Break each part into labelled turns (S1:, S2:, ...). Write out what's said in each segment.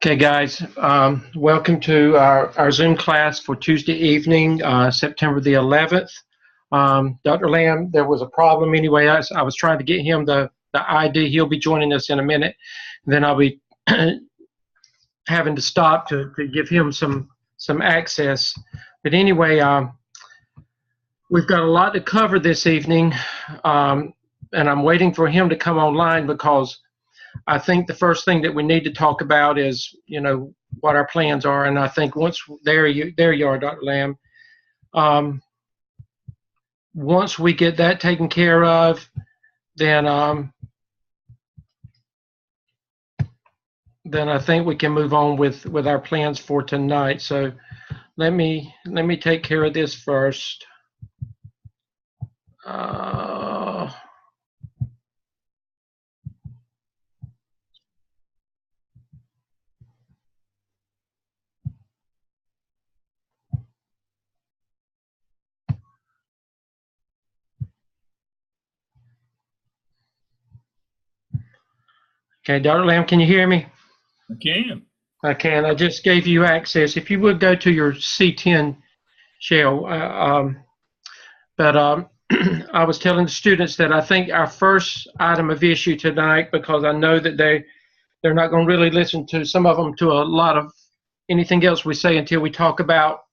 S1: Okay, guys, welcome to our Zoom class for Tuesday evening, September the 11th. Dr. Lamb, there was a problem anyway. I was trying to get him the ID. He'll be joining us in a minute. Then I'll be having to stop to give him some access. But anyway, we've got a lot to cover this evening, and I'm waiting for him to come online because I think the first thing that we need to talk about is, what our plans are. And I think once there you are, Dr. Lamb. Once we get that taken care of, then I think we can move on with our plans for tonight. So let me take care of this first. Okay, Dr. Lamb, can you hear me?
S2: I can.
S1: I can. I just gave you access. If you would go to your C10 shell. I was telling the students that I think our first item of issue tonight, because I know that they're not going to really listen to some of them to a lot of anything else we say until we talk about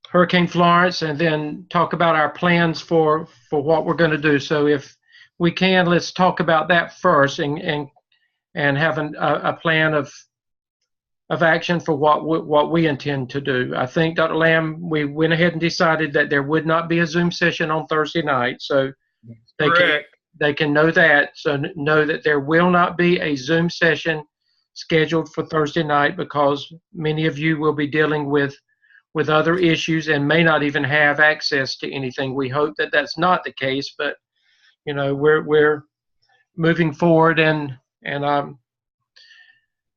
S1: Hurricane Florence and then talk about our plans for what we're going to do. So if we can, let's talk about that first and have a plan of action for what we intend to do. I think, Dr. Lamb, we went ahead and decided that there would not be a Zoom session on Thursday night, so they can know that. So know that there will not be a Zoom session scheduled for Thursday night because many of you will be dealing with other issues and may not even have access to anything. We hope that that's not the case, but we're moving forward and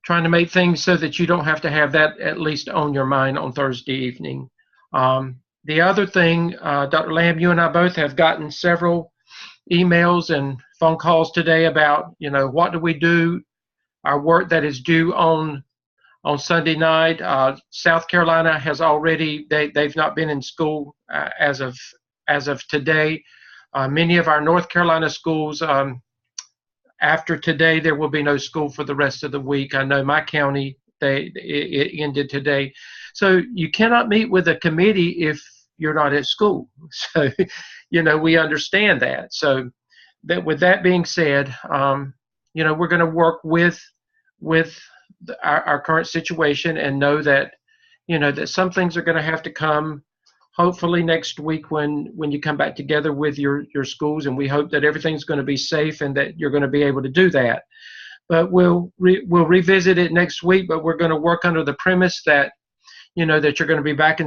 S1: trying to make things so that you don't have to have that at least on your mind on Thursday evening. The other thing, Dr. Lamb, you and I both have gotten several emails and phone calls today about, what do we do, our work that is due on Sunday night. South Carolina has already, they've not been in school as of today. Many of our North Carolina schools, after today, there will be no school for the rest of the week. I know my county, it ended today. So you cannot meet with a committee if you're not at school. So, we understand that. So with that being said, we're going to work with our current situation and know that, that some things are going to have to come hopefully next week when you come back together with your schools, and we hope that everything's going to be safe and that you're going to be able to do that. But we'll revisit it next week, but we're going to work under the premise that, that you're going to be back in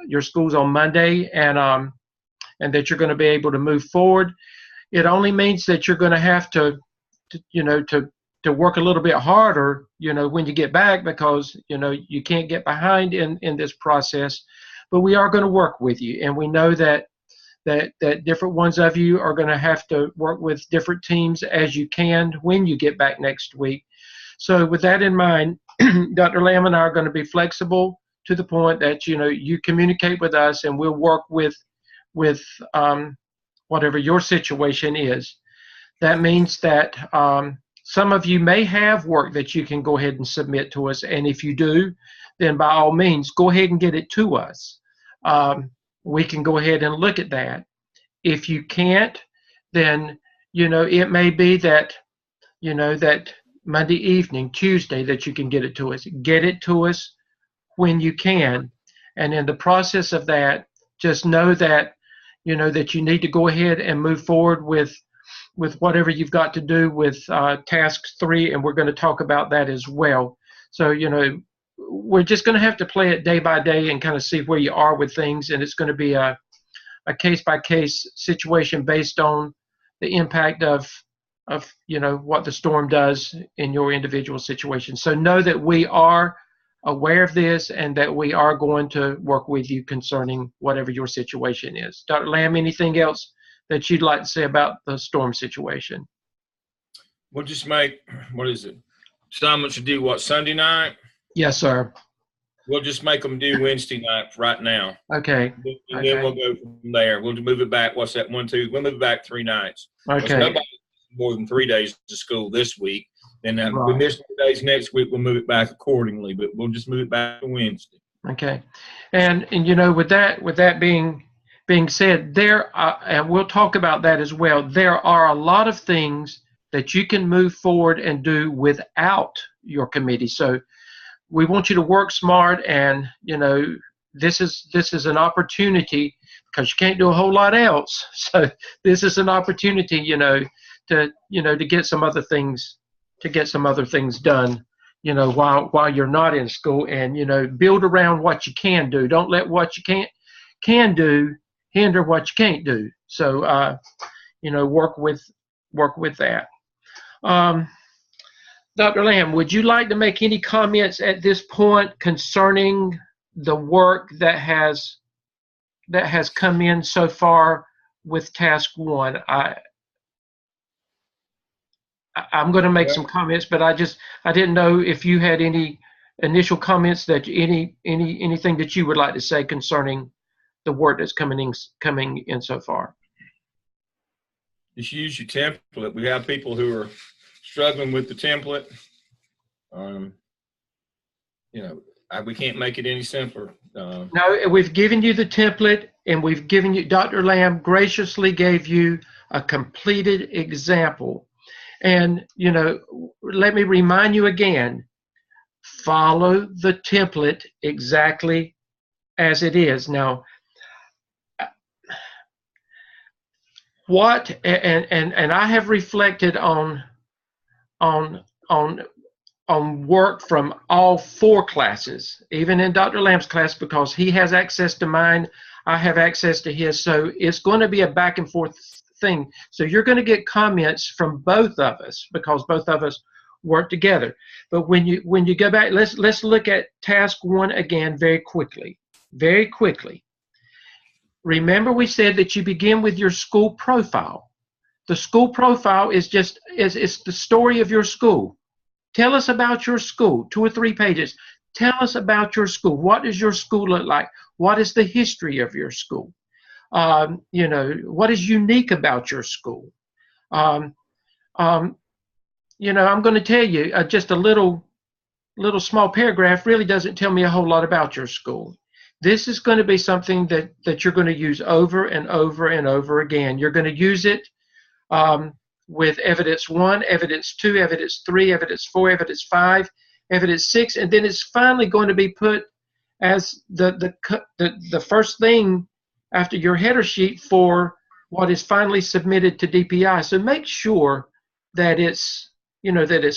S1: your schools on Monday, and that you're going to be able to move forward. It only means that you're going to have to work a little bit harder, when you get back, because, you can't get behind in this process. But we are going to work with you, and we know that different ones of you are going to have to work with different teams as you can when you get back next week. So with that in mind, Dr. Lamb and I are going to be flexible to the point that you communicate with us, and we'll work with whatever your situation is. That means that some of you may have work that you can go ahead and submit to us, and if you do, then by all means, go ahead and get it to us. We can go ahead and look at that. If you can't, then, it may be that, that Monday evening, Tuesday, that you can get it to us. Get it to us when you can. And in the process of that, just know that, that you need to go ahead and move forward with whatever you've got to do with task 3, and we're going to talk about that as well. So, we're just going to have to play it day by day and kind of see where you are with things, and it's going to be a case-by-case situation based on the impact of what the storm does in your individual situation. So know that we are aware of this and that we are going to work with you concerning whatever your situation is. Dr. Lamb, anything else that you'd like to say about the storm situation?
S2: We'll just make, what is it? Someone should do what, Sunday night?
S1: Yes, sir.
S2: We'll just make them do Wednesday night right now.
S1: Okay.
S2: And then we'll go from there. We'll move it back. What's that? 1, 2. We'll move it back 3 nights.
S1: Okay.
S2: Nobody more than 3 days to school this week. And then
S1: Right.
S2: we miss 2 days next week. We'll move it back accordingly. But we'll just move it back to Wednesday.
S1: Okay. And you know, with that being said, and we'll talk about that as well. There are a lot of things that you can move forward and do without your committee. So we want you to work smart, and you know, this is an opportunity, because you can't do a whole lot else. So this is an opportunity, to get some other things done, while you're not in school, and build around what you can do. Don't let what you can do hinder what you can't do. So work with that. Dr. Lamb, would you like to make any comments at this point concerning the work that has come in so far with task 1? I'm going to make some comments, but I didn't know if you had any initial comments, that anything that you would like to say concerning the work that's coming in so far.
S2: Just use your template. We have people who are struggling with the template. We can't make it any simpler.
S1: No, we've given you the template, and we've given you, Dr. Lamb graciously gave you a completed example. And, let me remind you again, follow the template exactly as it is. Now, and I have reflected on work from all 4 classes, even in Dr. Lamb's class, because he has access to mine, I have access to his. So it's going to be a back and forth thing. So you're going to get comments from both of us, because both of us work together. But when you go back, let's look at task 1 again very quickly. Very quickly. Remember, we said that you begin with your school profile. The school profile is it's the story of your school. Tell us about your school, 2 or 3 pages. Tell us about your school. What does your school look like? What is the history of your school? What is unique about your school? I'm going to tell you, just a little small paragraph really doesn't tell me a whole lot about your school. This is going to be something that you're going to use over and over and over again. You're going to use it with evidence 1, evidence 2, evidence 3, evidence 4, evidence 5, evidence 6, and then it's finally going to be put as the first thing after your header sheet for what is finally submitted to DPI. So make sure that it's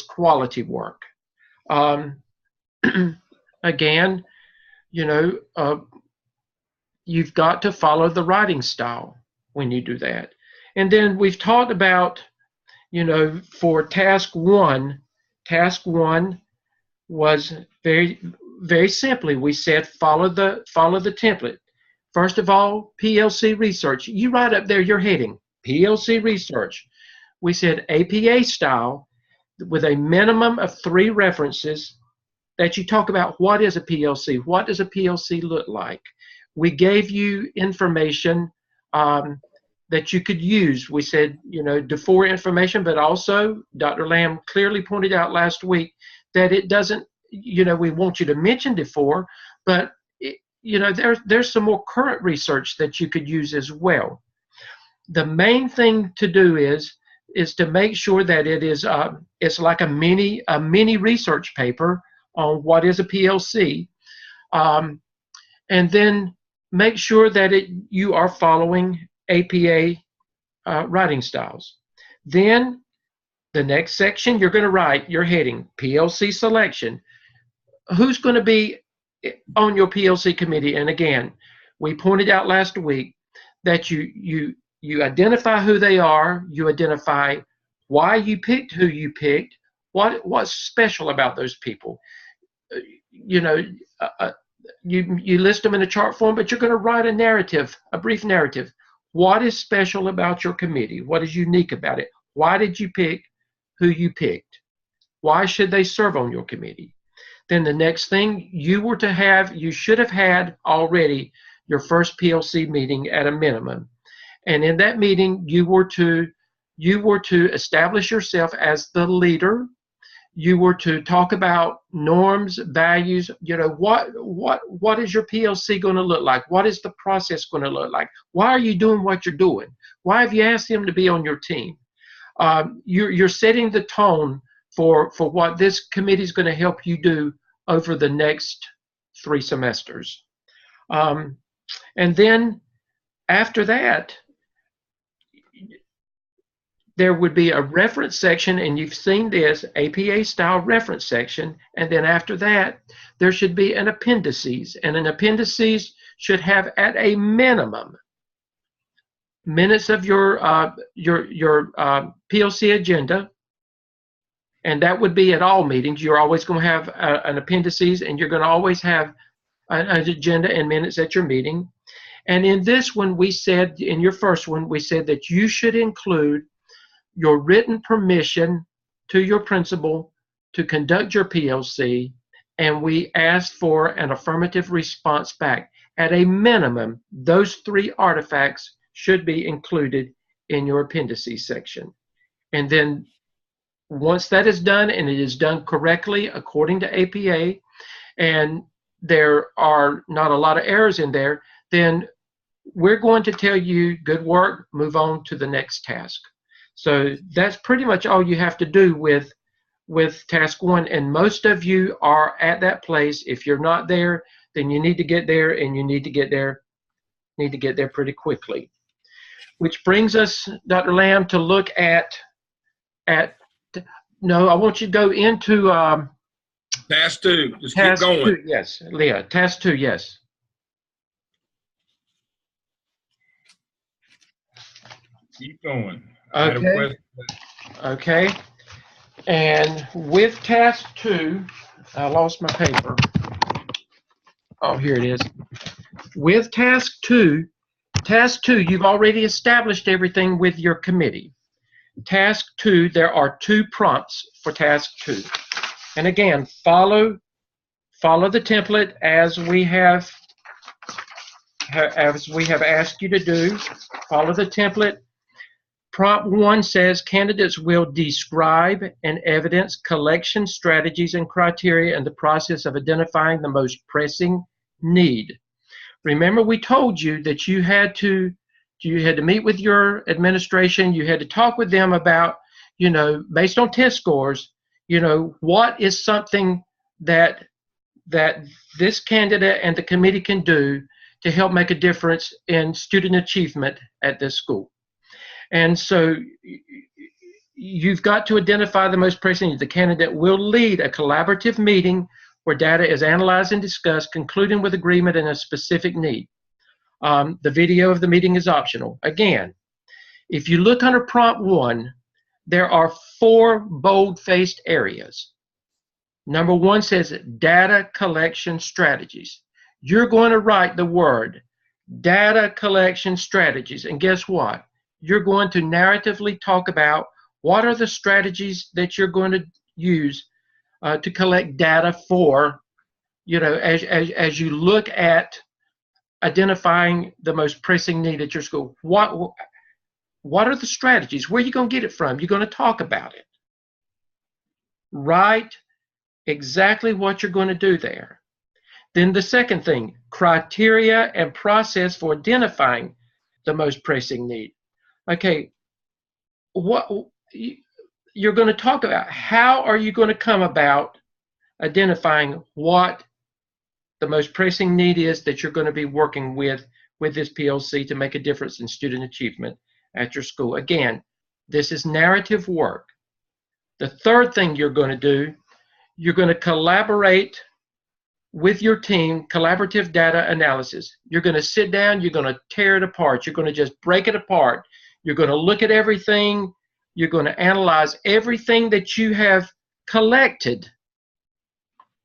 S1: quality work. Again, you've got to follow the writing style when you do that. And then we've talked about, for task 1 was very, very simply, we said follow the template. First of all, PLC research. You write up there your heading, PLC research. We said APA style with a minimum of 3 references, that you talk about what is a PLC, what does a PLC look like. We gave you information that you could use. We said, DeFore information, but also Dr. Lamb clearly pointed out last week that it doesn't, we want you to mention DeFore, but there's some more current research that you could use as well. The main thing to do is to make sure that it is it's like a mini research paper on what is a PLC, and then make sure that you are following APA writing styles. Then the next section, you're going to write your heading, PLC selection. Who's going to be on your PLC committee? And again, we pointed out last week that you identify who they are, you identify why you picked who you picked, what's special about those people. You list them in a chart form, but you're going to write a narrative, a brief narrative. What is special about your committee? What is unique about it? Why did you pick who you picked. Why should they serve on your committee? Then the next thing, you should have had already your first PLC meeting at a minimum. And in that meeting, you were to establish yourself as the leader. You were to talk about norms, values. What is your PLC going to look like? What is the process going to look like? Why are you doing what you're doing? Why have you asked them to be on your team? You're setting the tone for what this committee is going to help you do over the next 3 semesters. And then after that, there would be a reference section, and you've seen this, APA style reference section. And then after that, there should be an appendices, and an appendices should have at a minimum minutes of your PLC agenda. And that would be at all meetings. You're always going to have an appendices, and you're going to always have an agenda and minutes at your meeting. And in this one, in your first one, we said that you should include your written permission to your principal to conduct your PLC, and we asked for an affirmative response back. At a minimum, those 3 artifacts should be included in your appendices section. And then once that is done, and it is done correctly according to APA, and there are not a lot of errors in there, then we're going to tell you, good work, move on to the next task. So that's pretty much all you have to do with task 1, and most of you are at that place. If you're not there, then you need to get there, and you need to get there pretty quickly. Which brings us, Dr. Lamb, to look at no, I want you to go into
S2: Task 2. Just
S1: task
S2: keep going.
S1: 2, yes, Leah. Task 2, yes.
S2: Keep going.
S1: Okay. Okay. And with task 2, I lost my paper. Oh, here it is. With task 2, you've already established everything with your committee. Task 2, there are 2 prompts for task 2. And again, follow the template as we have asked you to do. Follow the template. Prompt 1 says candidates will describe and evidence collection strategies and criteria in the process of identifying the most pressing need. Remember, we told you that you had to meet with your administration. You had to talk with them about, based on test scores, what is something that this candidate and the committee can do to help make a difference in student achievement at this school. And so you've got to identify the most pressing need. The candidate will lead a collaborative meeting where data is analyzed and discussed, concluding with agreement in a specific need. The video of the meeting is optional. Again, if you look under prompt 1, there are 4 bold-faced areas. Number 1 says data collection strategies. You're going to write the word data collection strategies, and guess what? You're going to narratively talk about what are the strategies that you're going to use to collect data for, as you look at identifying the most pressing need at your school. What are the strategies? Where are you going to get it from? You're going to talk about it. Write exactly what you're going to do there. Then the second thing, criteria and process for identifying the most pressing need. Okay, what you're going to talk about, how are you going to come about identifying what the most pressing need is that you're going to be working with this PLC to make a difference in student achievement at your school. Again, this is narrative work. The third thing you're going to do, you're going to collaborate with your team, collaborative data analysis. You're going to sit down, you're going to tear it apart. You're going to just break it apart. You're going to look at everything. You're going to analyze everything that you have collected.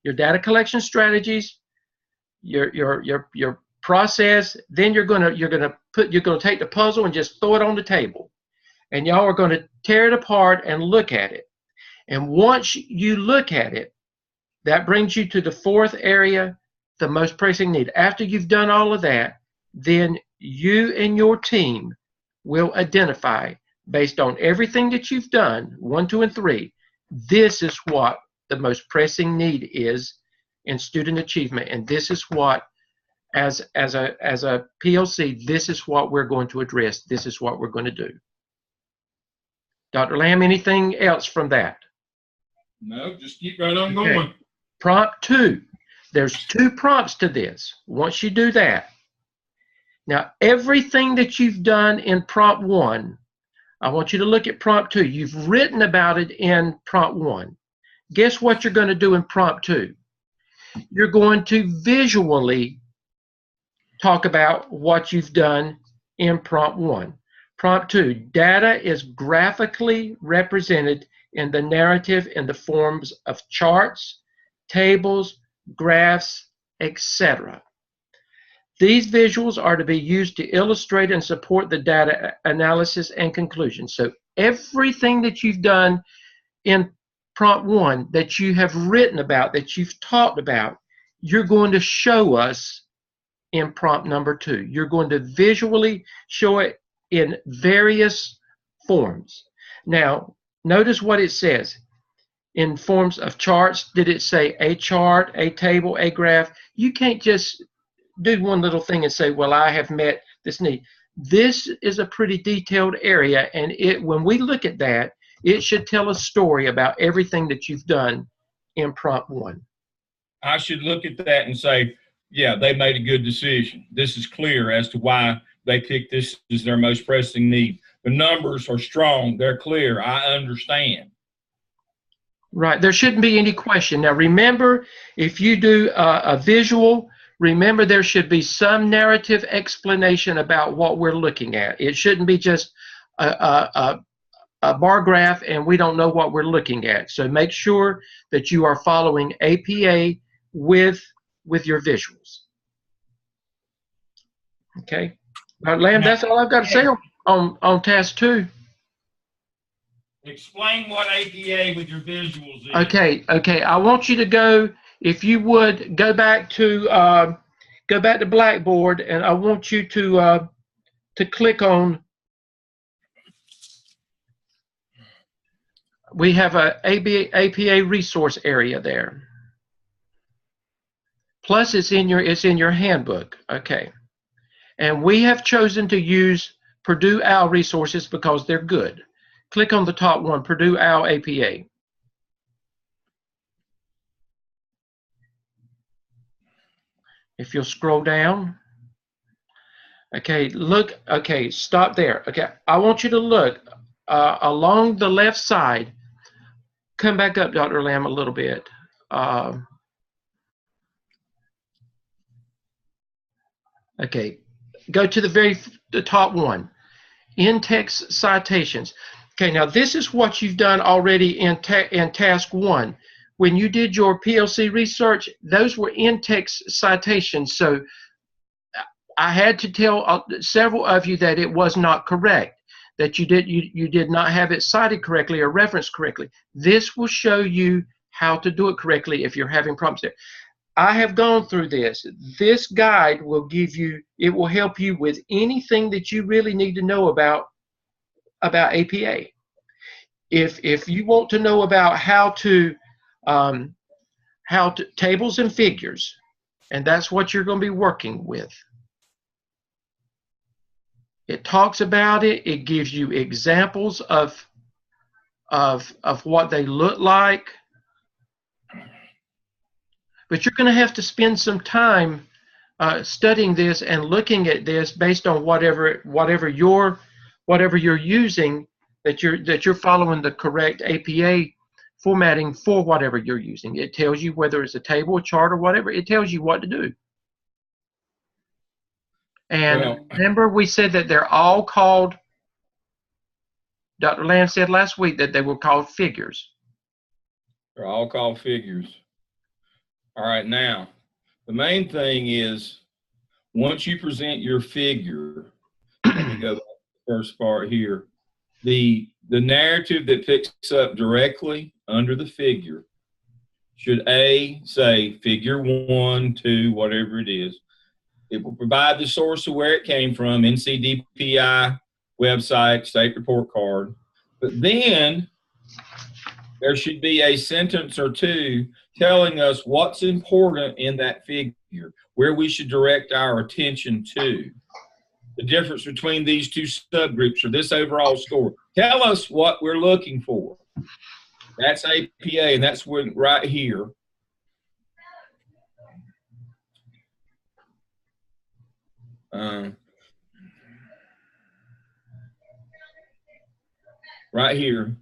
S1: Your data collection strategies, your process. Then you're going to take the puzzle and just throw it on the table, and y'all are going to tear it apart and look at it. And once you look at it, that brings you to the fourth area, the most pressing need. After you've done all of that, then you and your team will identify, based on everything that you've done, 1, 2, and 3, this is what the most pressing need is in student achievement. And this is what, as a PLC, this is what we're going to address. This is what we're going to do. Dr. Lamb, anything else from that?
S2: No, just keep right on going.
S1: Prompt 2. There's 2 prompts to this. Once you do that, now everything that you've done in prompt 1, I want you to look at prompt 2. You've written about it in prompt 1. Guess what you're going to do in prompt 2? You're going to visually talk about what you've done in prompt 1. Prompt 2, data is graphically represented in the narrative in the forms of charts, tables, graphs, etc. These visuals are to be used to illustrate and support the data analysis and conclusion. So everything that you've done in prompt 1 that you have written about, that you've talked about, you're going to show us in prompt number 2. You're going to visually show it in various forms. Now, notice what it says. In forms of charts, did it say a chart, a table, a graph? You can't just do one little thing and say, well, I have met this need. This is a pretty detailed area, and when we look at that, it should tell a story about everything that you've done in prompt 1.
S2: I should look at that and say, yeah, they made a good decision. This is clear as to why they picked this as their most pressing need. The numbers are strong. They're clear. I understand.
S1: Right. There shouldn't be any question. Now, remember, if you do a visual, remember there should be some narrative explanation about what we're looking at. It shouldn't be just a bar graph and we don't know what we're looking at. So make sure that you are following APA with your visuals. Okay. Lamb, that's all I've got to say on task 2.
S2: Explain what APA with your visuals is.
S1: Okay. I want you to go, if you would, go back to Blackboard, and I want you to click on. We have a APA resource area there. Plus, it's in your handbook. Okay, and we have chosen to use Purdue OWL resources because they're good. Click on the top one, Purdue OWL APA. If you'll scroll down. Okay, look, okay, stop there. Okay, I want you to look along the left side. Come back up, Dr. Lamb, a little bit. Okay, go to the top one, in-text citations. Okay, now this is what you've done already in task 1. When you did your PLC research, those were in-text citations. So I had to tell several of you that it was not correct, that you did not have it cited correctly or referenced correctly. This will show you how to do it correctly if you're having problems there. I have gone through this. This guide will give you, it will help you with anything that you really need to know about APA. If you want to know about how to tables and figures, and that's what you're going to be working with. It talks about it. It gives you examples of what they look like. But you're going to have to spend some time studying this and looking at this based on whatever you're using, that you're following the correct APA formatting for whatever you're using. It tells you whether it's a table, a chart, or whatever. It tells you what to do. And remember, we said that they're all called, Dr. Lamb said last week that they were called figures.
S2: They're all called figures. All right, now, the main thing is, once you present your figure, let me go back to the first part here. the narrative that picks up directly under the figure should say figure 1, 2, whatever it is. It will provide the source of where it came from, NCDPI website, state report card. But then there should be a sentence or two telling us what's important in that figure, where we should direct our attention to. The difference between these two subgroups or this overall score. Tell us what we're looking for. That's APA, and that's right here. Right here.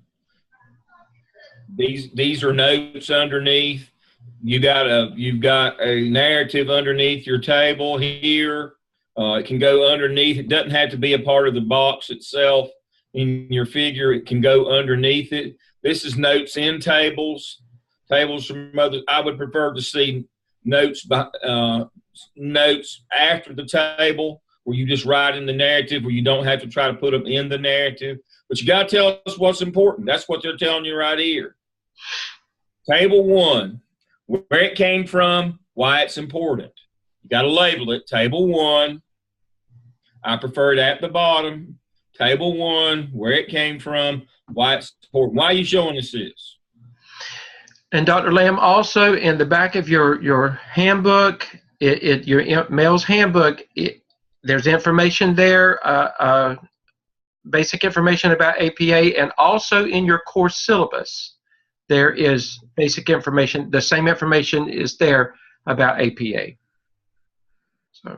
S2: These are notes underneath. You've got a narrative underneath your table here. It can go underneath. It doesn't have to be a part of the box itself in your figure. It can go underneath it. This is notes in tables. Tables from others. I would prefer to see notes after the table where you just write in the narrative, where you don't have to try to put them in the narrative. But you got to tell us what's important. That's what they're telling you right here. Table 1, where it came from, why it's important. You got to label it. Table 1. I prefer it at the bottom. Table 1, where it came from, why it's important. Why are you showing us this?
S1: And Dr. Lamb, also in the back of your handbook, your Mail's handbook, there's information there, basic information about APA, and also in your course syllabus, there is basic information. The same information is there about APA. So,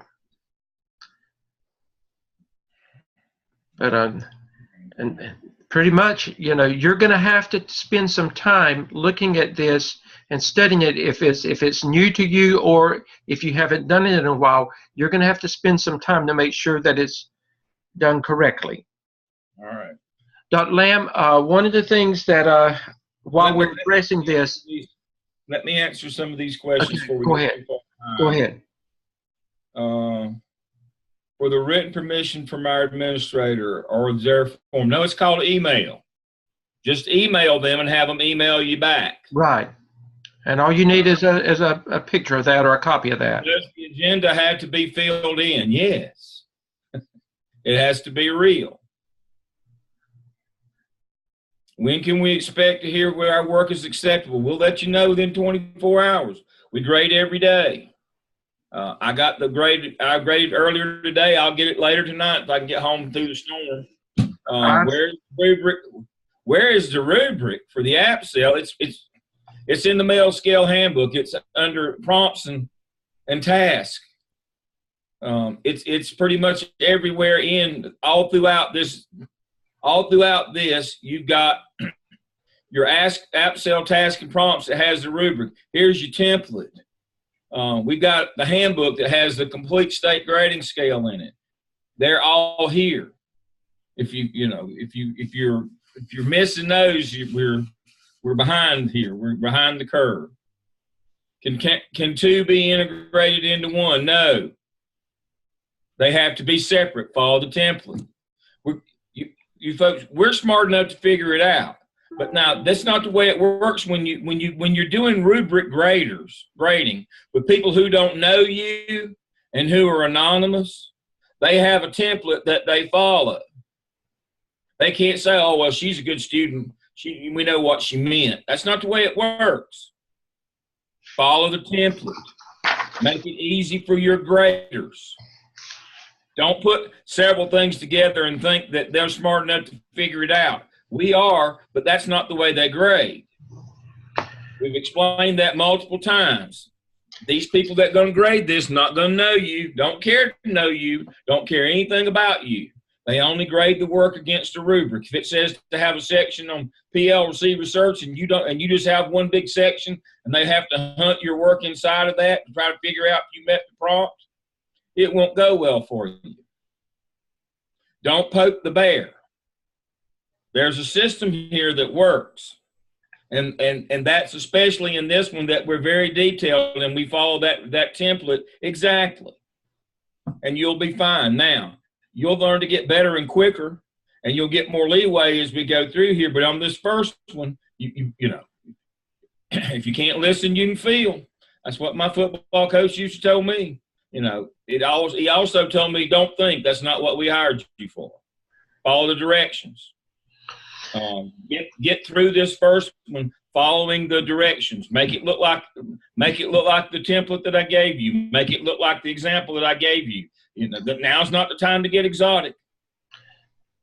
S1: but and pretty much, you know, you're going to have to spend some time looking at this and studying it. If it's new to you, or if you haven't done it in a while, you're going to have to spend some time to make sure that it's done correctly.
S2: All right.
S1: Dr. Lamb, one of the things that while we're addressing this,
S2: let me answer some of these questions.
S1: Okay, go ahead. Go ahead.
S2: For the written permission from our administrator or their form. No, it's called email. Just email them and have them email you back.
S1: Right. And all you need is a picture of that or a copy of that.
S2: Does the agenda have to be filled in? Yes. It has to be real. When can we expect to hear where our work is acceptable? We'll let you know within 24 hours. We grade every day. I got the grade. I graded earlier today. I'll get it later tonight if I can get home through the storm. Where is the rubric for the app sale? It's in the Mail Scale Handbook. It's under prompts and tasks. It's pretty much everywhere in all throughout this. All throughout this, you've got your app sale task and prompts that has the rubric. Here's your template. We've got the handbook that has the complete state grading scale in it. They're all here. If you're missing those, we're behind here. We're behind the curve. Can two be integrated into one? No. They have to be separate. Follow the template. You folks, we're smart enough to figure it out. But now that's not the way it works when you're doing rubric grading with people who don't know you and who are anonymous. They have a template that they follow. They can't say, "Oh, well, she's a good student. We know what she meant." That's not the way it works. Follow the template. Make it easy for your graders. Don't put several things together and think that they're smart enough to figure it out. We are, but that's not the way they grade. We've explained that multiple times. These people that are going to grade this not going to know you, don't care to know you, don't care anything about you. They only grade the work against the rubric. If it says to have a section on PL research and you just have one big section and they have to hunt your work inside of that to try to figure out if you met the prompt, it won't go well for you. Don't poke the bear. There's a system here that works. And that's especially in this one that we're very detailed and we follow that template exactly. And you'll be fine. Now, you'll learn to get better and quicker and you'll get more leeway as we go through here. But on this first one, you know, if you can't listen, you can feel. That's what my football coach used to tell me. You know, he also told me, don't think. That's not what we hired you for. Follow the directions. Get through this first one following the directions. Make it look like the template that I gave you. Make it look like the example that I gave you. You know, that now's not the time to get exotic.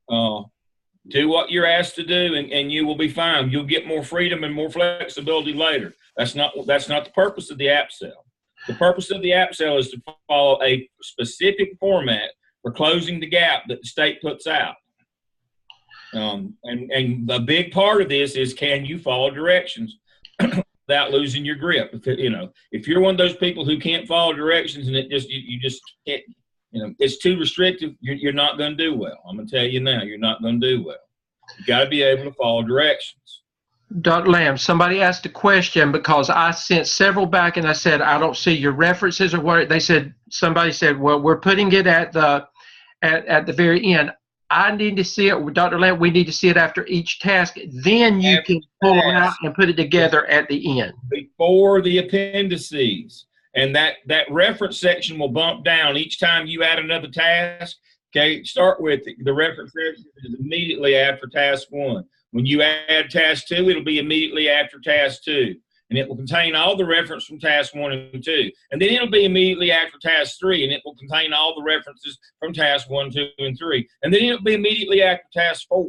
S2: Do what you're asked to do, and you will be fine. You'll get more freedom and more flexibility later. That's not the purpose of the app sale. The purpose of the app sale is to follow a specific format for closing the gap that the state puts out. And a big part of this is, can you follow directions without losing your grip? If you're one of those people who can't follow directions and you just can't, it's too restrictive, you're not going to do well. I'm going to tell you now, you're not going to do well. You got to be able to follow directions.
S1: Dr. Lamb, somebody asked a question because I sent several back and I said, I don't see your references or what. Somebody said, well, we're putting it at the very end. I need to see it, Dr. Lamb, we need to see it after each task. Then you can pull them out and put it together at the end.
S2: Before the appendices. And that reference section will bump down each time you add another task. Okay, start with the reference section is immediately after task 1. When you add task 2, it'll be immediately after task 2. And it will contain all the reference from task 1 and 2. And then it'll be immediately after task 3, and it will contain all the references from task 1, 2, and 3. And then it'll be immediately after task 4.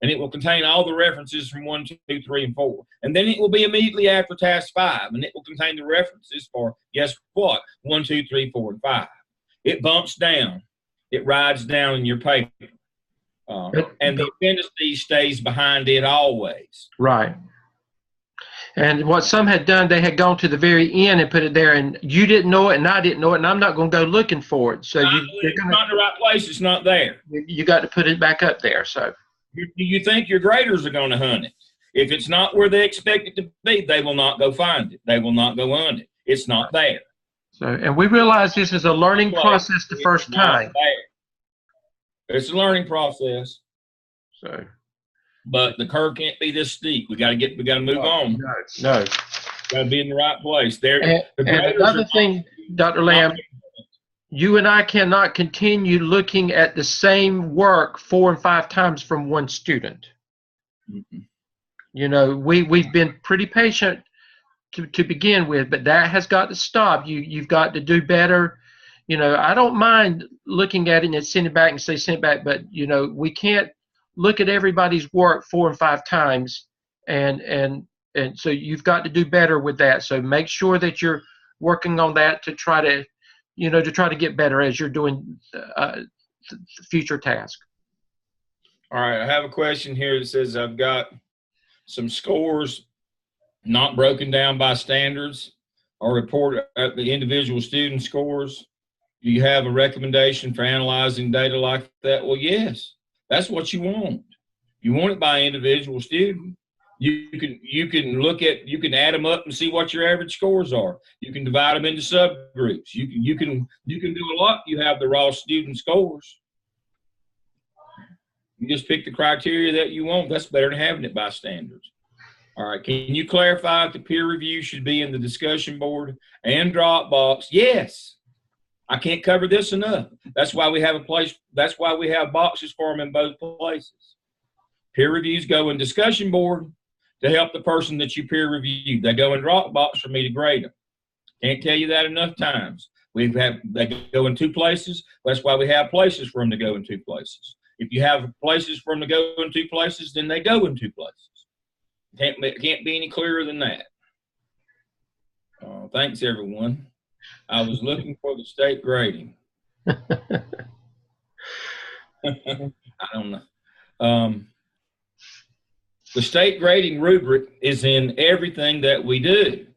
S2: And it will contain all the references from 1, 2, 3, and 4. And then it will be immediately after task 5, and it will contain the references for, guess what, 1, 2, 3, 4, and 5. It bumps down. It rides down in your paper. And the appendices stays behind it always.
S1: Right. And what some had done, they had gone to the very end and put it there, and you didn't know it, and I didn't know it, and I'm not going to go looking for it. So
S2: it's not in the right place. It's not there.
S1: You got to put it back up there. So
S2: you think your graders are going to hunt it? If it's not where they expect it to be, they will not go find it. They will not go hunt it. It's not there.
S1: So, and we realize this is a learning process the first time.
S2: It's a learning process.
S1: So,
S2: but the curve can't be this steep. We got to move on.
S1: No.
S2: Got to be in the right place. There.
S1: And another thing, Dr. Lamb, you and I cannot continue looking at the same work 4 and 5 times from one student.
S2: Mm-mm.
S1: We've been pretty patient to begin with, but that has got to stop. You've got to do better. I don't mind looking at it and send it back and say send it back, but we can't look at everybody's work 4 and 5 times, and so you've got to do better with that. So make sure that you're working on that to try to get better as you're doing future tasks.
S2: All right, I have a question here that says I've got some scores not broken down by standards or report at the individual student scores. Do you have a recommendation for analyzing data like that? Well, yes, that's what you want. You want it by individual student. You can add them up and see what your average scores are. You can divide them into subgroups. You can do a lot. You have the raw student scores. You just pick the criteria that you want. That's better than having it by standards. All right. Can you clarify if the peer review should be in the discussion board and Dropbox? Yes. I can't cover this enough. That's why we have a place. That's why we have boxes for them in both places. Peer reviews go in discussion board to help the person that you peer reviewed. They go in Dropbox for me to grade them. Can't tell you that enough times. They go in 2 places. That's why we have places for them to go in 2 places. If you have places for them to go in 2 places, then they go in 2 places. Can't be any clearer than that. Thanks, everyone. I was looking for the state grading. I don't know. The state grading rubric is in everything that we do.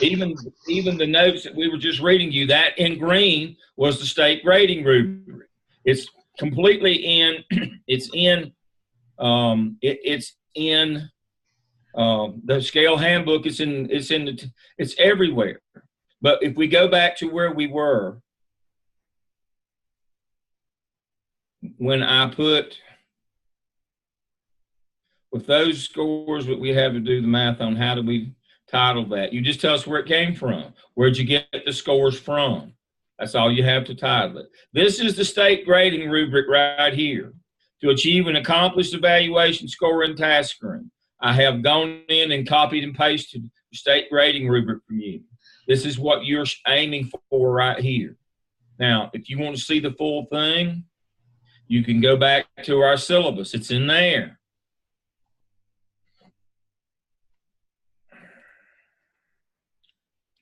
S2: Even the notes that we were just reading you, that in green was the state grading rubric. It's completely in. It's in the scale handbook. It's everywhere. But if we go back to where we were when I put with those scores that we have to do the math on, how do we title that? You just tell us where it came from. Where'd you get the scores from? That's all you have to title it. This is the state grading rubric right here. To achieve an accomplished evaluation score in task screen, I have gone in and copied and pasted the state grading rubric from you. This is what you're aiming for right here. Now, if you want to see the full thing, you can go back to our syllabus. It's in there.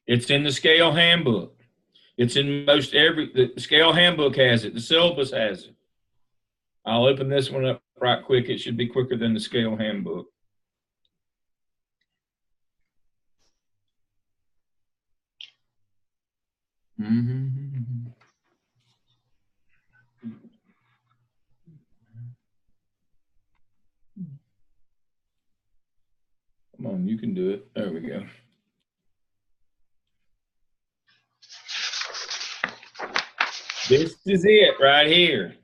S2: It's in the scale handbook. It's in most the scale handbook has it. The syllabus has it. I'll open this one up right quick. It should be quicker than the scale handbook. Mm-hmm. Come on, you can do it. There we go. This is it right here.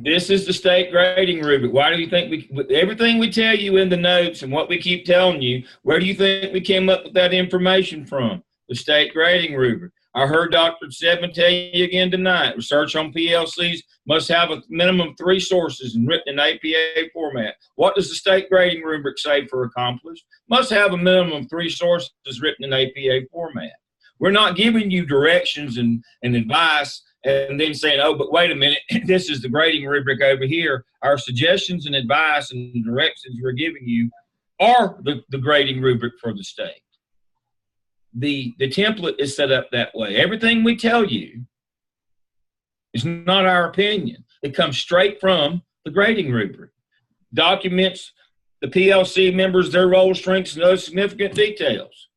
S2: This is the state grading rubric. Why do you think everything we tell you in the notes and what we keep telling you, where do you think we came up with that information from? The state grading rubric. I heard Dr. Sedman tell you again tonight, research on PLCs must have a minimum of 3 sources and written in APA format. What does the state grading rubric say for accomplished? Must have a minimum of 3 sources written in APA format. We're not giving you directions and advice and then saying, oh, but wait a minute, this is the grading rubric over here. Our suggestions and advice and directions we're giving you are the grading rubric for the state. The template is set up that way. Everything we tell you is not our opinion. It comes straight from the grading rubric. Documents the PLC members, their role, strengths, and other significant details.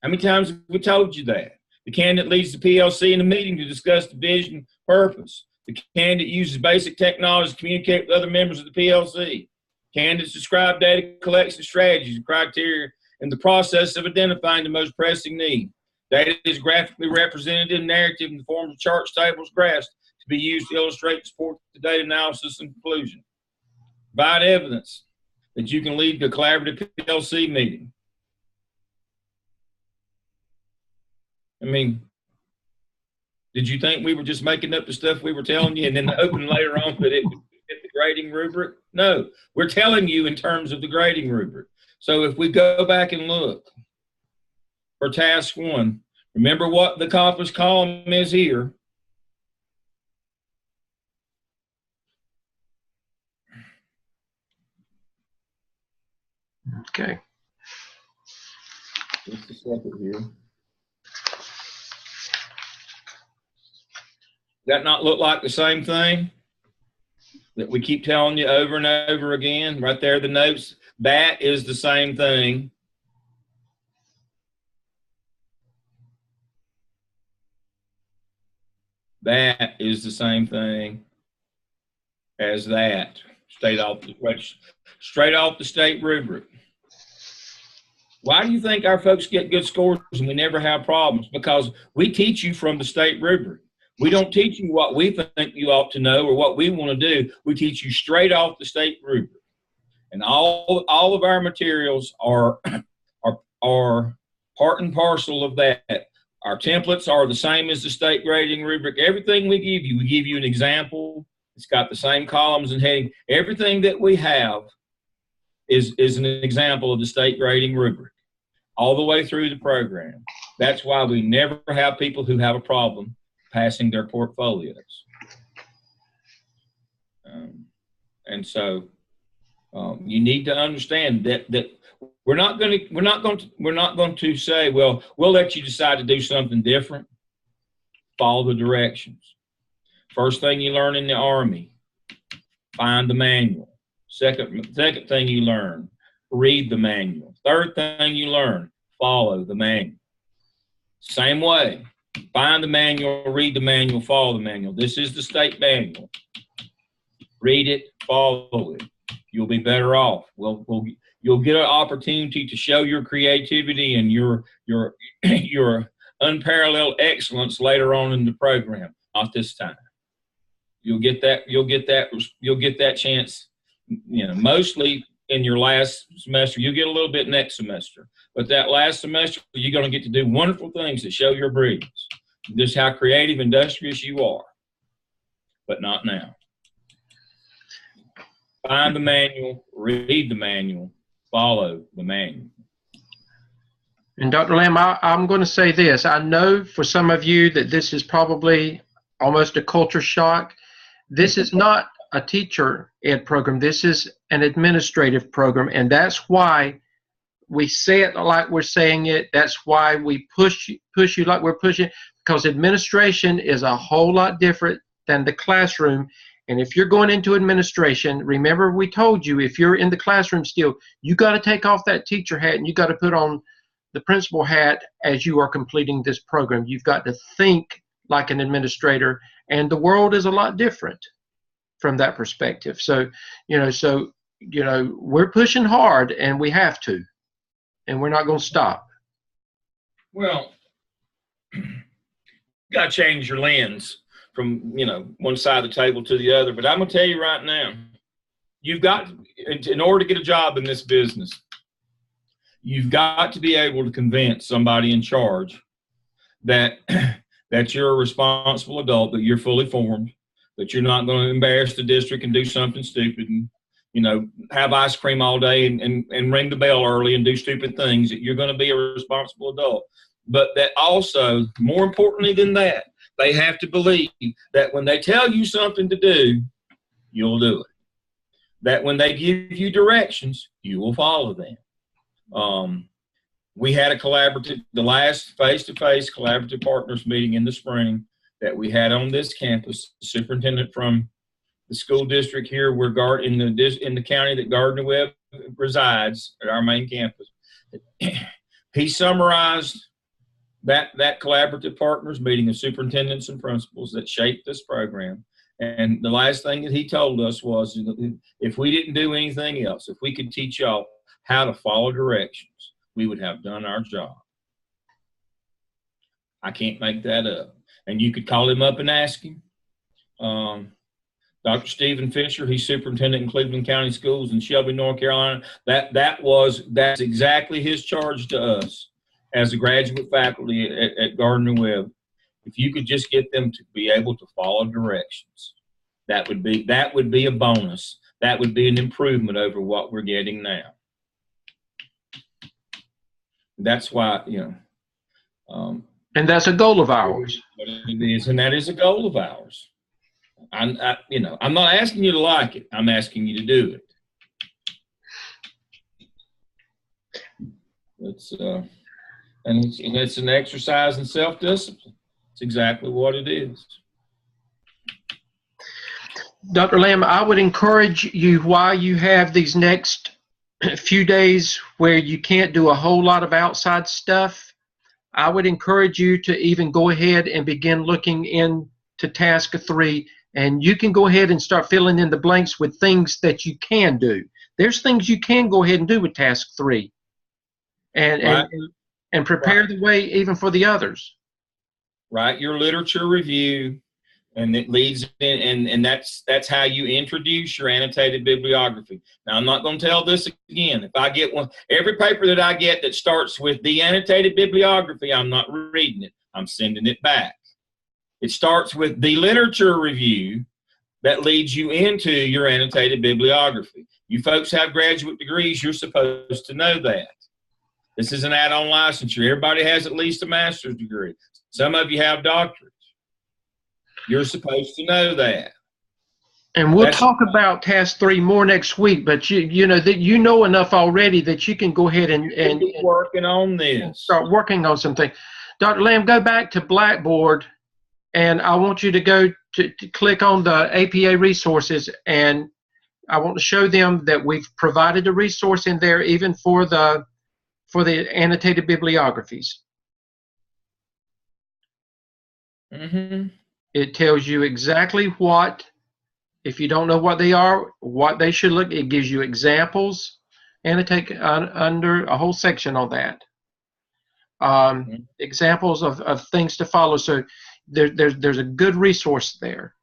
S2: How many times have we told you that? The candidate leads the PLC in a meeting to discuss the vision, purpose. The candidate uses basic technology to communicate with other members of the PLC. Candidates describe data collection strategies and criteria in the process of identifying the most pressing need. Data is graphically represented in narrative in the form of charts, tables, graphs to be used to illustrate and support the data analysis and conclusion. Provide evidence that you can lead a collaborative PLC meeting. I mean, did you think we were just making up the stuff we were telling you and then open later on that it would fit the grading rubric? No, we're telling you in terms of the grading rubric. So if we go back and look for task 1, remember what the accomplished column is here.
S1: Okay.
S2: Just a second here. That not look like the same thing that we keep telling you over and over again? Right there, the notes. That is the same thing. That is the same thing as that. Straight off the state rubric. Why do you think our folks get good scores and we never have problems? Because we teach you from the state rubric. We don't teach you what we think you ought to know or what we want to do. We teach you straight off the state rubric. And all of our materials are part and parcel of that. Our templates are the same as the state grading rubric. Everything we give you an example. It's got the same columns and heading. Everything that we have is an example of the state grading rubric all the way through the program. That's why we never have people who have a problem passing their portfolios. And so you need to understand that we're not going to say, well, we'll let you decide to do something different. Follow the directions. First thing you learn in the Army, find the manual. Second thing you learn, read the manual. Third thing you learn, follow the manual. Same way, find the manual, read the manual, follow the manual. This is the state manual. Read it, follow it. You'll be better off. You'll get an opportunity to show your creativity and your unparalleled excellence later on in the program. Not this time. You'll get that. You'll get that chance. Mostly in your last semester. You get a little bit next semester, but that last semester, you're going to get to do wonderful things that show your brilliance, just how creative, industrious you are. But not now. Find the manual, read the manual, follow the manual.
S1: And Dr. Lamb, I'm going to say this. I know for some of you that this is probably almost a culture shock. This is not a teacher ed program. This is an administrative program, and that's why we say it like we're saying it. That's why we push you like we're pushing, because administration is a whole lot different than the classroom. And if you're going into administration, remember we told you, if you're in the classroom still, you got to take off that teacher hat and you got to put on the principal hat as you are completing this program. You've got to think like an administrator, and the world is a lot different from that perspective. So we're pushing hard, and we have to, and we're not going to stop.
S2: Well, you got to change your lens from one side of the table to the other. But I'm going to tell you right now, you've got, in order to get a job in this business, you've got to be able to convince somebody in charge that you're a responsible adult, that you're fully formed, that you're not going to embarrass the district and do something stupid and have ice cream all day and ring the bell early and do stupid things. That you're going to be a responsible adult. But that also, more importantly than that, they have to believe that when they tell you something to do, you'll do it. That when they give you directions, you will follow them. We had the last face-to-face collaborative partners meeting in the spring that we had on this campus. The superintendent from the school district here, in the county that Gardner Webb resides, at our main campus, he summarized that collaborative partners meeting of superintendents and principals that shaped this program. And the last thing that he told us was, if we didn't do anything else, if we could teach y'all how to follow directions, we would have done our job. I can't make that up. And you could call him up and ask him. Dr. Stephen Fisher, he's superintendent in Cleveland County Schools in Shelby, North Carolina. That's exactly his charge to us as a graduate faculty at Gardner Webb. If you could just get them to be able to follow directions, that would be a bonus. That would be an improvement over what we're getting now. That's why,
S1: and that's a goal of ours.
S2: It is, and that is a goal of ours. I'm not asking you to like it. I'm asking you to do it. It's an exercise in self-discipline. It's exactly what it is.
S1: Dr. Lamb, I would encourage you, while you have these next few days where you can't do a whole lot of outside stuff, I would encourage you to even go ahead and begin looking into Task 3, and you can go ahead and start filling in the blanks with things that you can do. There's things you can go ahead and do with Task 3, and prepare the way even for the others.
S2: Right, your literature review, and it leads in, and that's how you introduce your annotated bibliography. Now, I'm not going to tell this again. If I get one, every paper that I get that starts with the annotated bibliography, I'm not reading it. I'm sending it back. It starts with the literature review that leads you into your annotated bibliography. You folks have graduate degrees. You're supposed to know that. This is an add-on licensure. Everybody has at least a master's degree. Some of you have doctorates. You're supposed to know that.
S1: And we'll talk about Task 3 more next week, but you know enough already that you can go ahead and
S2: working on this.
S1: Start working on something. Dr. Lamb, go back to Blackboard, and I want you to go to click on the APA resources, and I want to show them that we've provided a resource in there even for the annotated bibliographies.
S2: Mm-hmm.
S1: It tells you exactly what, if you don't know what they are, what they should look. It gives you examples, annotate under a whole section on that. Examples of things to follow. So there's a good resource there.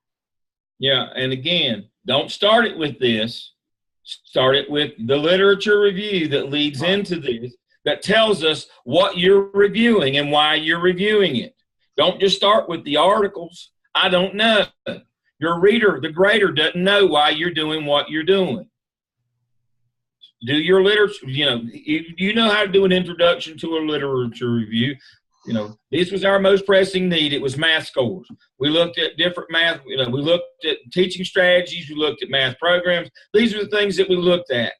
S2: Yeah, and again, don't start it with this. Start it with the literature review that leads into this, that tells us what you're reviewing and why you're reviewing it. Don't just start with the articles. I don't know. Your reader, the grader, doesn't know why you're doing what you're doing. Do your literature, you know how to do an introduction to a literature review. This was our most pressing need. It was math scores. We looked at different math, we looked at teaching strategies, we looked at math programs. These are the things that we looked at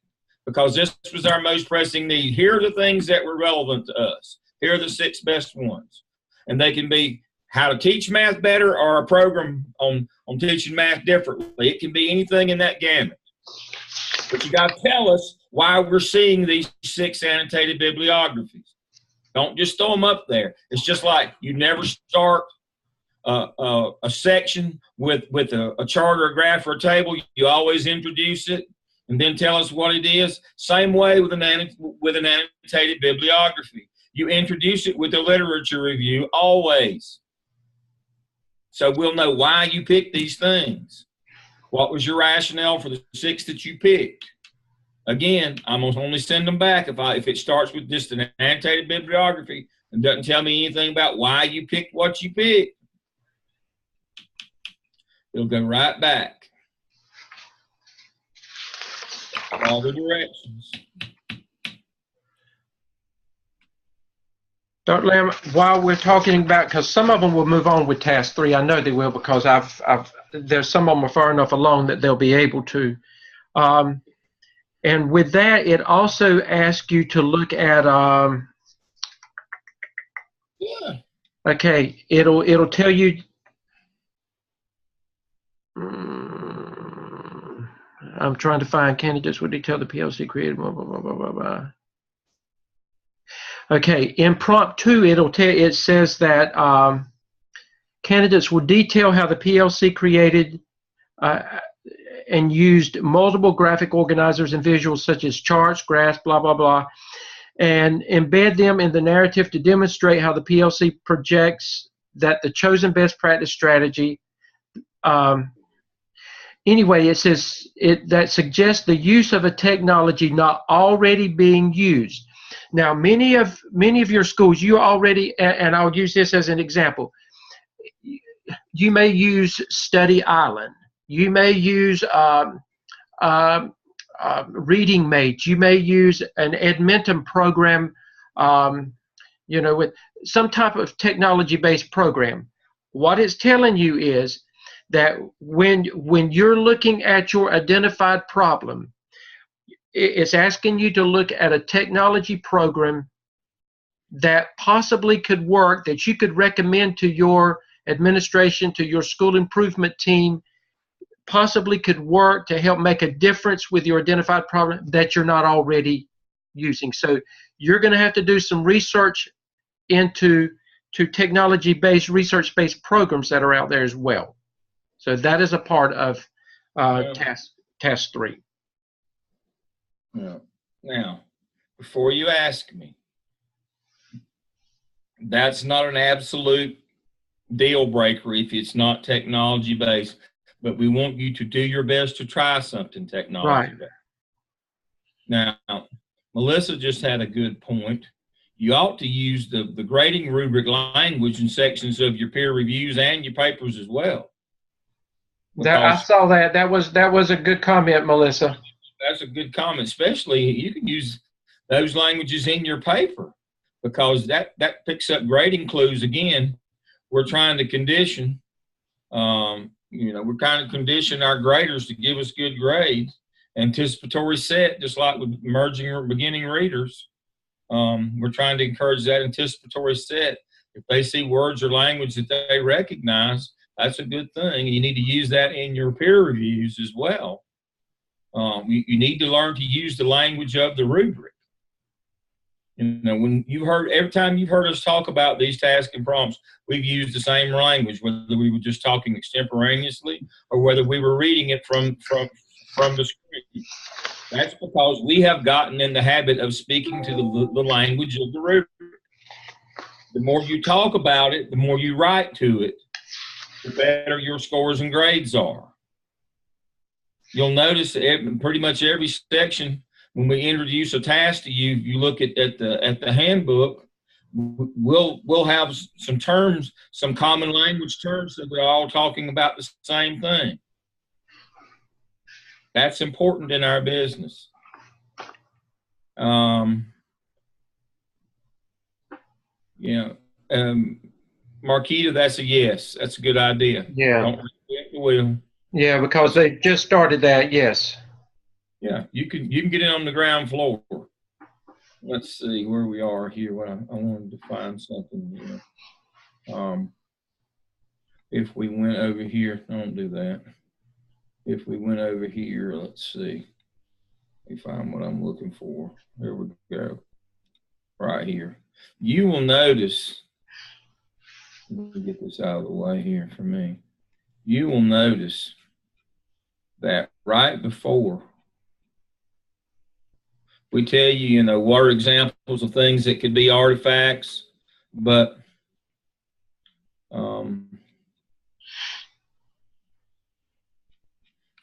S2: because this was our most pressing need. Here are the things that were relevant to us. Here are the 6 best ones. And they can be how to teach math better or a program on teaching math differently. It can be anything in that gamut. But you got to tell us why we're seeing these 6 annotated bibliographies. Don't just throw them up there. It's just like you never start a section with a chart or a graph or a table. You always introduce it and then tell us what it is. Same way with an annotated bibliography. You introduce it with a literature review always. So we'll know why you picked these things. What was your rationale for the 6 that you picked? Again, I'm going to only send them back if it starts with just an annotated bibliography and doesn't tell me anything about why you picked what you picked. It'll go right back. All the directions.
S1: Dr. Lamb, while we're talking about, because some of them will move on with task 3, I know they will because there's some of them are far enough along that they'll be able to. And with that, it also asks you to look at. Okay, it'll tell you. I'm trying to find candidates. Would they tell the PLC created? Blah, blah, blah, blah, blah, blah. Okay, in prompt 2, it says that candidates will detail how the PLC created and used multiple graphic organizers and visuals such as charts, graphs, blah, blah, blah, and embed them in the narrative to demonstrate how the PLC projects that the chosen best practice strategy. Anyway, it says that suggests the use of a technology not already being used. Now, many of your schools, you already, and I'll use this as an example. You may use Study Island. You may use Reading Mates. You may use an Edmentum program, with some type of technology-based program. What it's telling you is that when you're looking at your identified problem, it's asking you to look at a technology program that possibly could work, that you could recommend to your administration, to your school improvement team, possibly could work to help make a difference with your identified problem that you're not already using. So you're going to have to do some research into technology-based, research-based programs that are out there as well. So that is a part of task 3.
S2: Yeah. Now, before you ask me, that's not an absolute deal breaker if it's not technology based, but we want you to do your best to try something technology based. Right. Now, Melissa just had a good point. You ought to use the grading rubric language in sections of your peer reviews and your papers as well.
S1: I saw that. That was a good comment, Melissa.
S2: That's a good comment. Especially you can use those languages in your paper because that picks up grading clues. Again, we're trying to condition, we're kind of condition our graders to give us good grades. Anticipatory set, just like with emerging or beginning readers, we're trying to encourage that anticipatory set. If they see words or language that they recognize, that's a good thing. You need to use that in your peer reviews as well. You need to learn to use the language of the rubric. When every time you've heard us talk about these tasks and prompts, we've used the same language, whether we were just talking extemporaneously or whether we were reading it from the script. That's because we have gotten in the habit of speaking to the language of the rubric. The more you talk about it, the more you write to it, the better your scores and grades are. You'll notice pretty much every section when we introduce a task to you, you look at the handbook. We'll have some terms, some common language terms that we're all talking about the same thing. That's important in our business. Yeah. Marquita, that's a yes. That's a good idea.
S1: Yeah.
S2: Don't reinvent the wheel.
S1: Yeah, because they just started that. Yes.
S2: Yeah, you can get in on the ground floor. Let's see where we are here. What I wanted to find something here. If we went over here, don't do that. If we went over here, let's see. Let me find what I'm looking for. There we go. Right here. You will notice, let me get this out of the way here for me. You will notice that right before we tell you, what are examples of things that could be artifacts, but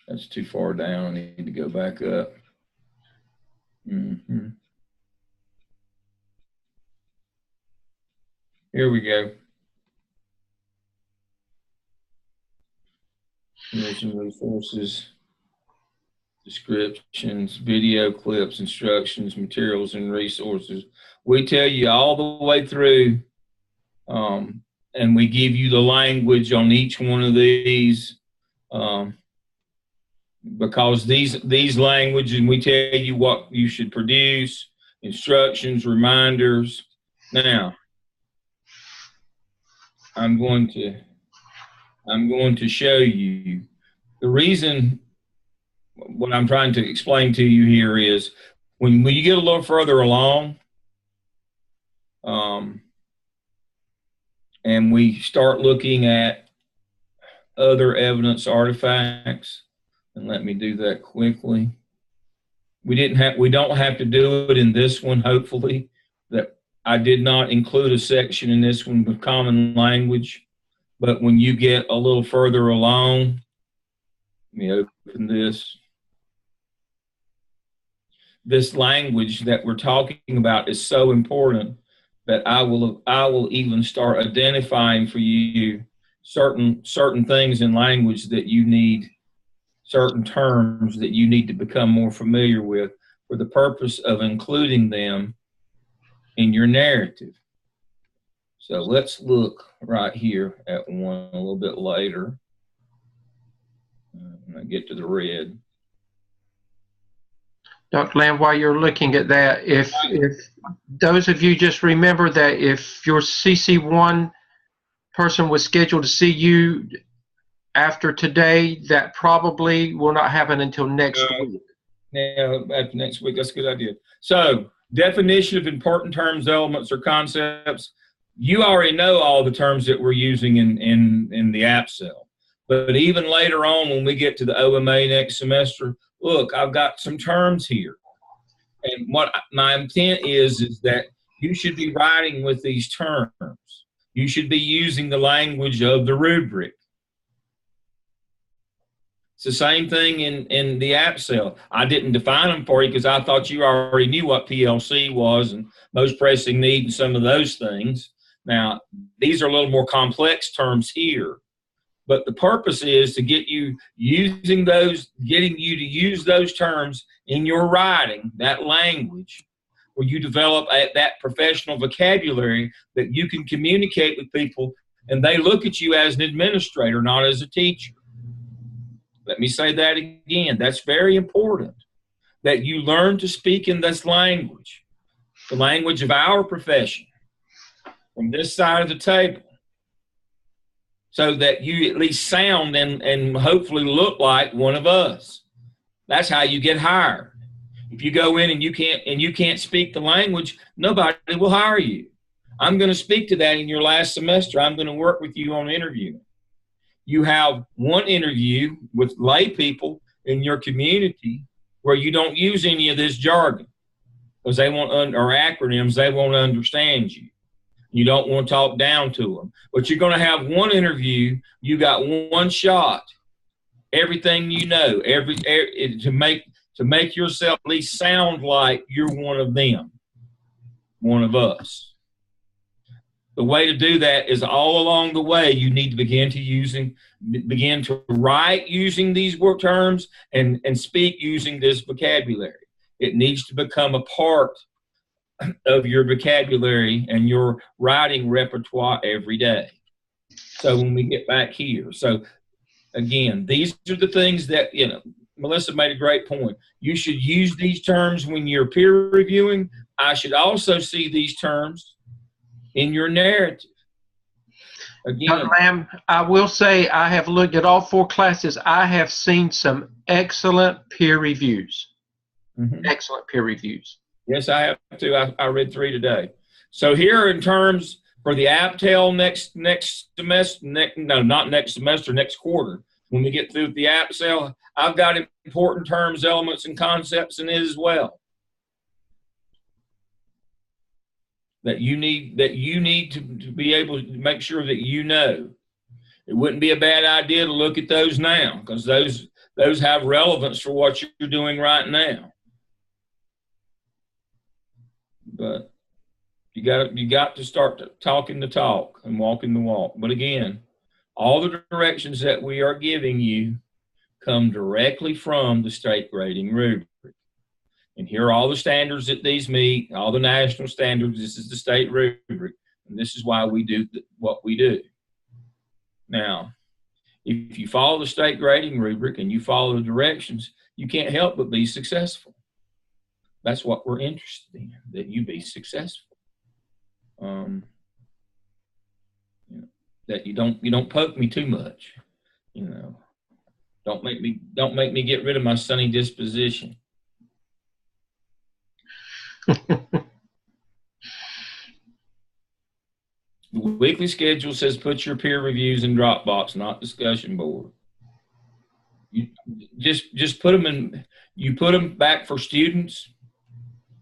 S2: that's too far down. I need to go back up. Here we go. Information resources, descriptions, video clips, instructions, materials, and resources. We tell you all the way through, and we give you the language on each one of these, because these languages, and we tell you what you should produce, instructions, reminders. Now, I'm going to show you the reason. What I'm trying to explain to you here is when you get a little further along, and we start looking at other evidence artifacts, and let me do that quickly. We don't have to do it in this one, hopefully. That I did not include a section in this one with common language, but when you get a little further along, let me open this. This language that we're talking about is so important that I will even start identifying for you certain things in language that you need, certain terms that you need to become more familiar with for the purpose of including them in your narrative. So let's look right here at one a little bit later. When I get to the red.
S1: Dr. Lamb, while you're looking at that, if those of you just remember that if your CC1 person was scheduled to see you after today, that probably will not happen until next week.
S2: Yeah, after next week, that's a good idea. So, definition of important terms, elements, or concepts. You already know all the terms that we're using in the app cell. But even later on, when we get to the OMA next semester, look, I've got some terms here. And what my intent is that you should be writing with these terms. You should be using the language of the rubric. It's the same thing in the app cell. I didn't define them for you because I thought you already knew what PLC was and most pressing need and some of those things. Now, these are a little more complex terms here. But the purpose is to get you using those, getting you to use those terms in your writing, that language, where you develop that professional vocabulary that you can communicate with people and they look at you as an administrator, not as a teacher. Let me say that again. That's very important, that you learn to speak in this language, the language of our profession, from this side of the table, so that you at least sound and hopefully look like one of us. That's how you get hired. If you go in and you can't speak the language, nobody will hire you. I'm going to speak to that in your last semester. I'm going to work with you on interviewing. You have one interview with lay people in your community where you don't use any of this jargon because they won't, or acronyms, they won't understand you. You don't want to talk down to them. But you're going to have one interview. You got one shot everything you know, to make yourself at least sound like you're one of them, one of us. The way to do that is all along the way, you need to begin to write using these word terms and speak using this vocabulary. It needs to become a part of your vocabulary and your writing repertoire every day. So when we get back here, so again, these are the things that, Melissa made a great point. You should use these terms when you're peer reviewing. I should also see these terms in your narrative. Again,
S1: Dr. Lamb, I will say I have looked at all 4 classes. I have seen some excellent peer reviews.
S2: Mm-hmm.
S1: Excellent peer reviews.
S2: Yes, I have too. I read 3 today. So here in terms for the APTEL next semester, not next semester, next quarter, when we get through the APTEL, I've got important terms, elements, and concepts in it as well. That you need to be able to make sure that you know. It wouldn't be a bad idea to look at those now, because those have relevance for what you're doing right now. But you got to start talking the talk and walking the walk. But again, all the directions that we are giving you come directly from the state grading rubric. And here are all the standards that these meet, all the national standards. This is the state rubric, and this is why we do what we do. Now, if you follow the state grading rubric and you follow the directions, you can't help but be successful. That's what we're interested in, that you be successful. That you don't poke me too much. Don't make me get rid of my sunny disposition. The weekly schedule says put your peer reviews in Dropbox, not discussion board. You just put them in. You put them back for students,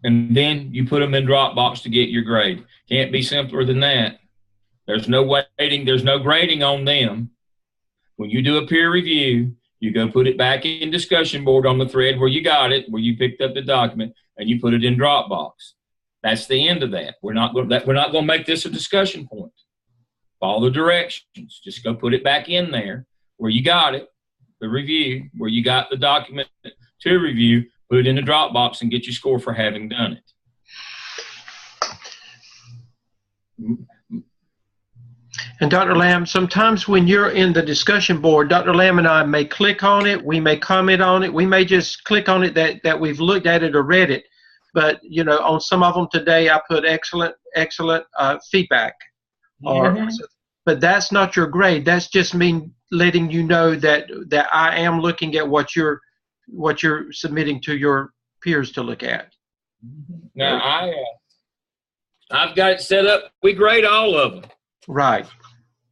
S2: and then you put them in Dropbox to get your grade. Can't be simpler than that. There's no waiting. There's no grading on them. When you do a peer review, you go put it back in discussion board on the thread where you got it, where you picked up the document, and you put it in Dropbox. That's the end of that. We're not going to make this a discussion point. Follow the directions. Just go put it back in there where you got it, the review, where you got the document to review, put it in the Dropbox and get your score for having done it.
S1: And Dr. Lamb, sometimes when you're in the discussion board, Dr. Lamb and I may click on it, we may comment on it, we may just click on it that we've looked at it or read it. But, on some of them today, I put excellent feedback. But that's not your grade. That's just me letting you know that I am looking at what you're submitting to your peers to look at.
S2: Now, I've got it set up. We grade all of them.
S1: Right.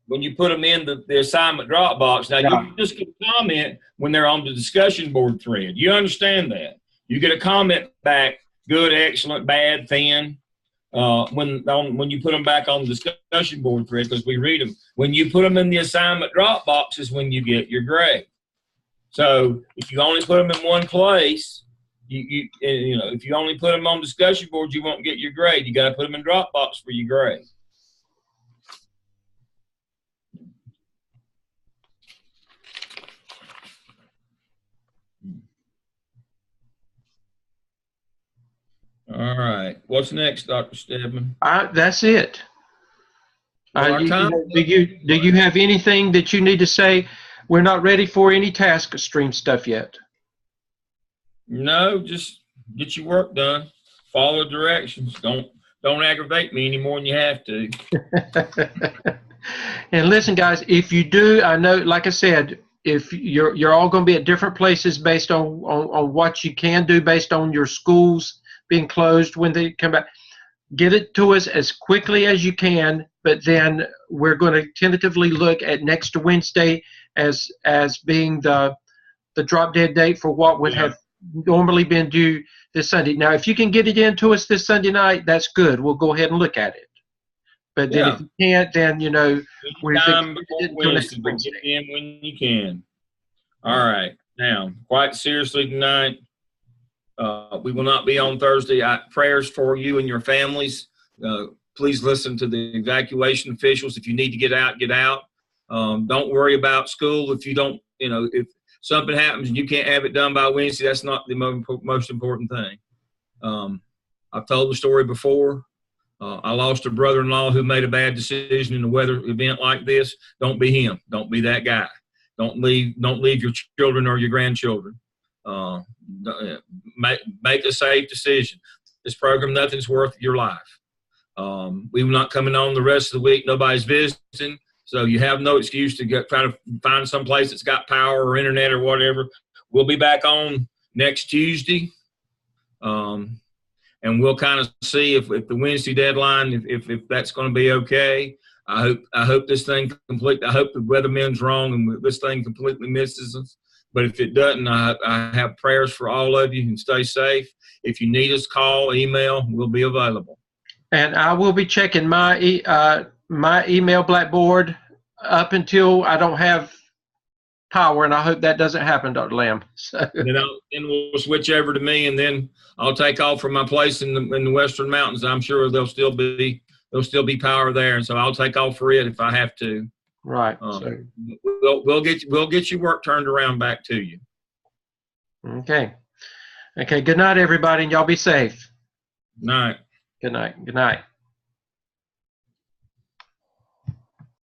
S2: When you put them in the assignment Dropbox. Now, you just get a comment when they're on the discussion board thread. You understand that. You get a comment back, good, excellent, bad, thin, when you put them back on the discussion board thread, because we read them. When you put them in the assignment Dropbox is when you get your grade. So if you only put them in one place, if you only put them on discussion board, you won't get your grade. You got to put them in Dropbox for your grade. All right. What's next, Dr. Stedman?
S1: That's it.
S2: Well,
S1: do you have anything that you need to say? We're not ready for any task stream stuff yet.
S2: No, just get your work done. Follow the directions. Don't aggravate me any more than you have to.
S1: And listen, guys, if you do, I know, like I said, if you're all going to be at different places based on what you can do based on your schools being closed when they come back. Get it to us as quickly as you can, but then we're going to tentatively look at next Wednesday as being the drop dead date for what would have normally been due this Sunday. Now, if you can get it into us this Sunday night, that's good. We'll go ahead and look at it. But then if you can't, then, we're
S2: time before Wednesday, but get in when you can. All right. Now, quite seriously tonight, we will not be on Thursday. Prayers for you and your families. Please listen to the evacuation officials. If you need to get out, get out. Don't worry about school. If you don't, if something happens and you can't have it done by Wednesday, that's not the most important thing. I've told the story before. I lost a brother-in-law who made a bad decision in a weather event like this. Don't be him. Don't be that guy. Don't leave your children or your grandchildren. Make a safe decision. This program, nothing's worth your life. We're not coming on the rest of the week. Nobody's visiting. So you have no excuse to try to find some place that's got power or internet or whatever. We'll be back on next Tuesday. And we'll kind of see if the Wednesday deadline, if that's going to be okay. I hope this thing I hope the weatherman's wrong and this thing completely misses us. But if it doesn't, I have prayers for all of you, and stay safe. If you need us, call, email. We'll be available.
S1: And I will be checking my email Blackboard up until I don't have power, and I hope that doesn't happen, Dr. Lamb. So.
S2: Then we'll switch over to me, and then I'll take off from my place in the Western Mountains. I'm sure there'll still be power there, and so I'll take off for it if I have to.
S1: Right.
S2: So we'll get your work turned around back to you.
S1: Okay. Okay. Good night, everybody, and y'all be safe.
S2: Night.
S1: Good night. Good night.